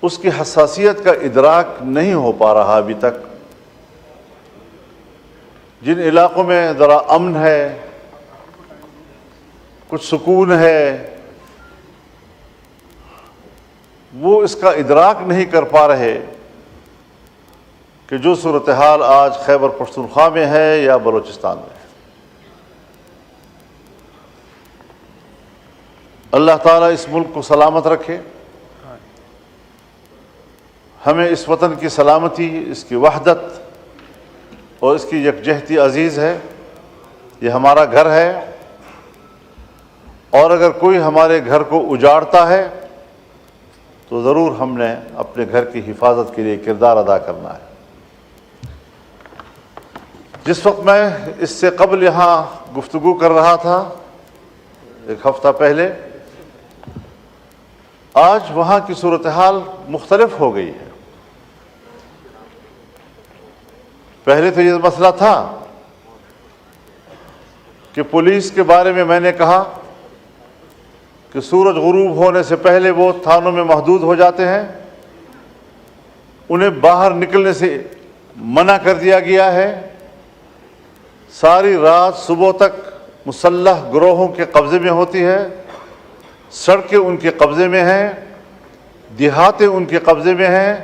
اس کی حساسیت کا ادراک نہیں ہو پا رہا ابھی تک۔ جن علاقوں میں ذرا امن ہے، کچھ سکون ہے، وہ اس کا ادراک نہیں کر پا رہے کہ جو صورتحال آج خیبر پختونخوا میں ہے یا بلوچستان میں ہے۔ اللہ تعالیٰ اس ملک کو سلامت رکھے، ہمیں اس وطن کی سلامتی، اس کی وحدت اور اس کی یکجہتی عزیز ہے۔ یہ ہمارا گھر ہے، اور اگر کوئی ہمارے گھر کو اجاڑتا ہے تو ضرور ہم نے اپنے گھر کی حفاظت کے لیے کردار ادا کرنا ہے۔ جس وقت میں اس سے قبل یہاں گفتگو کر رہا تھا، ایک ہفتہ پہلے، آج وہاں کی صورتحال مختلف ہو گئی ہے۔ پہلے تو یہ مسئلہ تھا کہ پولیس کے بارے میں نے کہا کہ سورج غروب ہونے سے پہلے وہ تھانوں میں محدود ہو جاتے ہیں، انہیں باہر نکلنے سے منع کر دیا گیا ہے، ساری رات صبح تک مسلح گروہوں کے قبضے میں ہوتی ہے، سڑکیں ان کے قبضے میں ہیں، دیہاتیں ان کے قبضے میں ہیں،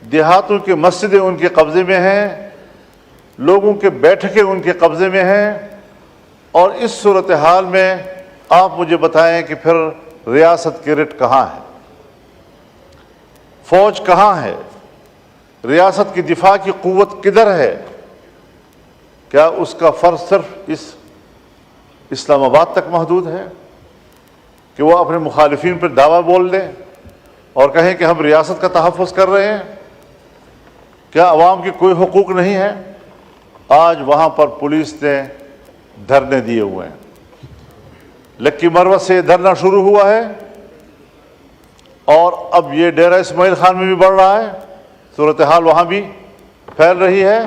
دیہاتوں کی مسجدیں ان کے قبضے میں ہیں، لوگوں کے بیٹھکیں ان کے قبضے میں ہیں۔ اور اس صورتحال میں آپ مجھے بتائیں کہ پھر ریاست کی رٹ کہاں ہے، فوج کہاں ہے، ریاست کی دفاع کی قوت کدھر ہے؟ کیا اس کا فرض صرف اس اسلام آباد تک محدود ہے کہ وہ اپنے مخالفین پر دعویٰ بول دیں اور کہیں کہ ہم ریاست کا تحفظ کر رہے ہیں؟ کیا عوام کے کوئی حقوق نہیں ہے؟ آج وہاں پر پولیس نے دھرنے دیے ہوئے ہیں، لکی مروت سے دھرنا شروع ہوا ہے، اور اب یہ ڈیرہ اسماعیل خان میں بھی بڑھ رہا ہے، صورتحال وہاں بھی پھیل رہی ہے،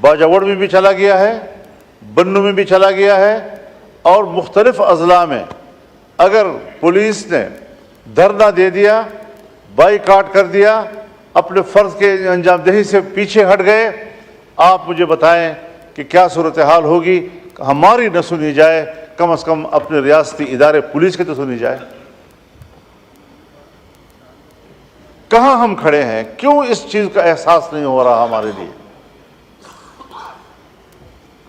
باجوڑ میں بھی چلا گیا ہے، بنو میں بھی چلا گیا ہے، اور مختلف اضلاع میں اگر پولیس نے دھرنا دے دیا، بائیکاٹ کر دیا، اپنے فرض کے انجام دہی سے پیچھے ہٹ گئے، آپ مجھے بتائیں کہ کیا صورتحال ہوگی؟ ہماری نہ سنی جائے، کم از کم اپنے ریاستی ادارے پولیس کی تو سنی جائے۔ کہاں ہم کھڑے ہیں؟ کیوں اس چیز کا احساس نہیں ہو رہا ہمارے لیے؟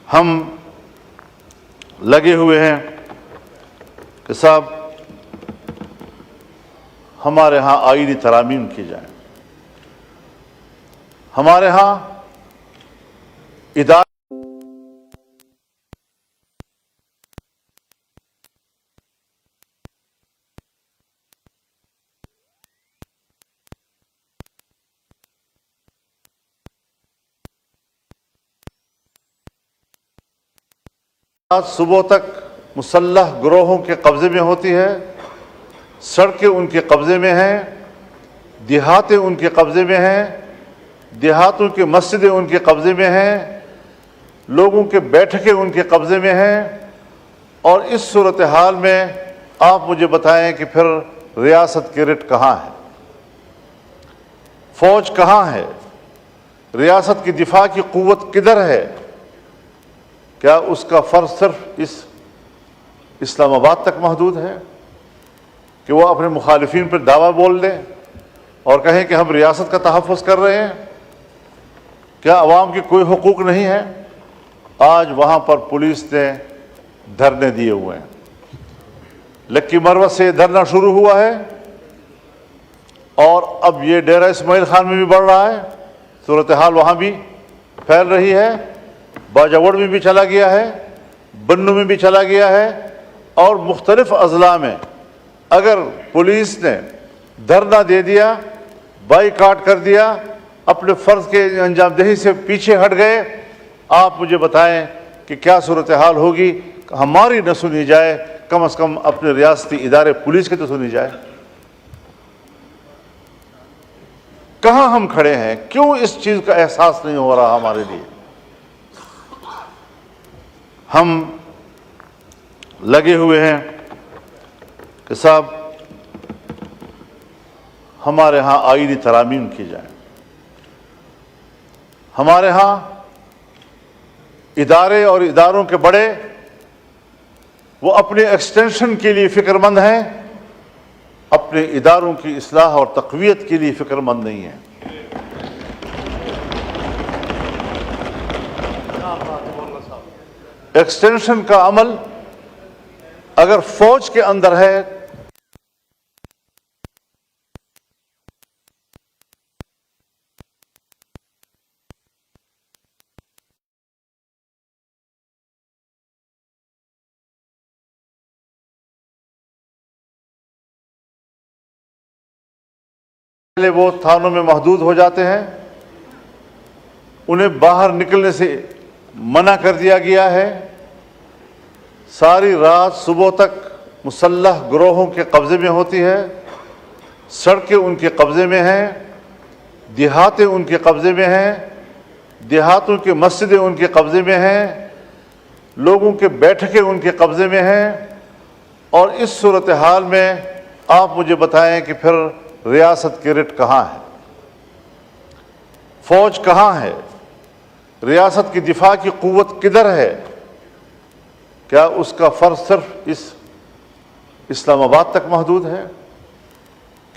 ہم لگے ہوئے ہیں کہ صاحب ہمارے ہاں آئینی ترامیم کی جائیں، ہمارے ہاں ادارے صبح تک مسلح گروہوں کے قبضے میں ہوتی ہے، سڑکیں ان کے قبضے میں ہیں، دیہاتیں ان کے قبضے میں ہیں، دیہاتوں کی مسجدیں ان کے قبضے میں ہیں، لوگوں کے بیٹھکیں ان کے قبضے میں ہیں۔ اور اس صورتحال میں آپ مجھے بتائیں کہ پھر ریاست کی رٹ کہاں ہے، فوج کہاں ہے، ریاست کی دفاع کی قوت کدھر ہے؟ کیا اس کا فرض صرف اس اسلام آباد تک محدود ہے کہ وہ اپنے مخالفین پر دعویٰ بول دیں اور کہیں کہ ہم ریاست کا تحفظ کر رہے ہیں؟ کیا عوام کے کوئی حقوق نہیں ہے؟ آج وہاں پر پولیس نے دھرنے دیے ہوئے ہیں، لکی مروت سے دھرنا شروع ہوا ہے، اور اب یہ ڈیرہ اسماعیل خان میں بھی بڑھ رہا ہے، صورتحال وہاں بھی پھیل رہی ہے، باجوڑ میں بھی چلا گیا ہے، بنو میں بھی چلا گیا ہے، اور مختلف اضلاع میں اگر پولیس نے دھرنا دے دیا، بائیکاٹ کر دیا، اپنے فرض کے انجام دہی سے پیچھے ہٹ گئے، آپ مجھے بتائیں کہ کیا صورتحال ہوگی؟ ہماری نہ سنی جائے، کم از کم اپنے ریاستی ادارے پولیس کی تو سنی جائے۔ کہاں ہم کھڑے ہیں؟ کیوں اس چیز کا احساس نہیں ہو رہا ہمارے لیے؟ ہم لگے ہوئے ہیں کہ صاحب ہمارے ہاں آئینی ترامیم کی جائیں. ہمارے ہاں ادارے اور اداروں کے بڑے وہ اپنے ایکسٹینشن کے لیے فکر مند ہیں، اپنے اداروں کی اصلاح اور تقویت کے لیے فکر مند نہیں ہیں. ایکسٹینشن کا عمل اگر فوج کے اندر ہے وہ تھانوں میں محدود ہو جاتے ہیں، انہیں باہر نکلنے سے منع کر دیا گیا ہے. ساری رات صبح تک مسلح گروہوں کے قبضے میں ہوتی ہے، سڑکیں ان کے قبضے میں ہیں، دیہاتیں ان کے قبضے میں ہیں، دیہاتوں کی مسجدیں ان کے قبضے میں ہیں، لوگوں کے بیٹھکیں ان کے قبضے میں ہیں. اور اس صورتحال میں آپ مجھے بتائیں کہ پھر ریاست کی رٹ کہاں ہے؟ فوج کہاں ہے؟ ریاست کی دفاع کی قوت کدھر ہے؟ کیا اس کا فرض صرف اس اسلام آباد تک محدود ہے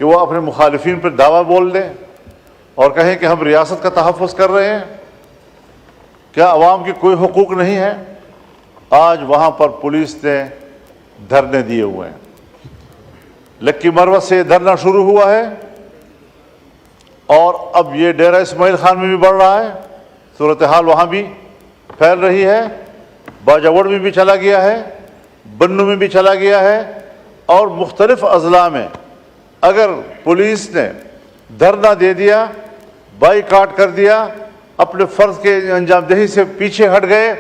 کہ وہ اپنے مخالفین پر دعویٰ بول دیں اور کہیں کہ ہم ریاست کا تحفظ کر رہے ہیں؟ کیا عوام کی کوئی حقوق نہیں ہے؟ آج وہاں پر پولیس نے دھرنے دیے ہوئے ہیں. لکی مروت سے دھرنا شروع ہوا ہے اور اب یہ ڈیرہ اسماعیل خان میں بھی بڑھ رہا ہے. صورتحال وہاں بھی پھیل رہی ہے. باجوڑ میں بھی چلا گیا ہے، بنو میں بھی چلا گیا ہے، اور مختلف اضلاع میں اگر پولیس نے دھرنا دے دیا، بائیکاٹ کر دیا، اپنے فرض کے انجام دہی سے پیچھے ہٹ گئے،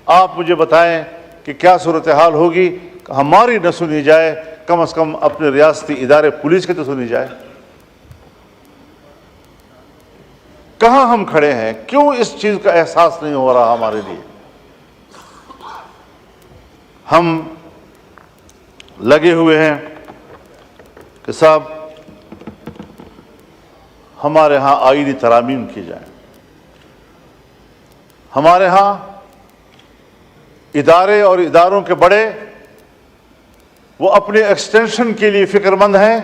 آپ مجھے بتائیں کہ کیا صورتحال ہوگی؟ ہماری نہ سنی جائے، کم از کم اپنے ریاستی ادارے پولیس کی تو سنی جائے. کہاں ہم کھڑے ہیں؟ کیوں اس چیز کا احساس نہیں ہو رہا ہمارے لیے؟ ہم لگے ہوئے ہیں کہ صاحب ہمارے ہاں آئینی ترامیم کی جائیں. ہمارے ہاں ادارے اور اداروں کے بڑے وہ اپنے ایکسٹینشن کے لیے فکر مند ہیں،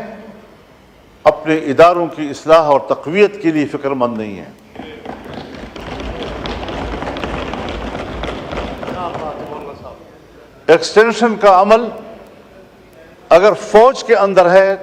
اپنے اداروں کی اصلاح اور تقویت کے لیے فکر مند نہیں ہیں. ایکسٹینشن کا عمل اگر فوج کے اندر ہے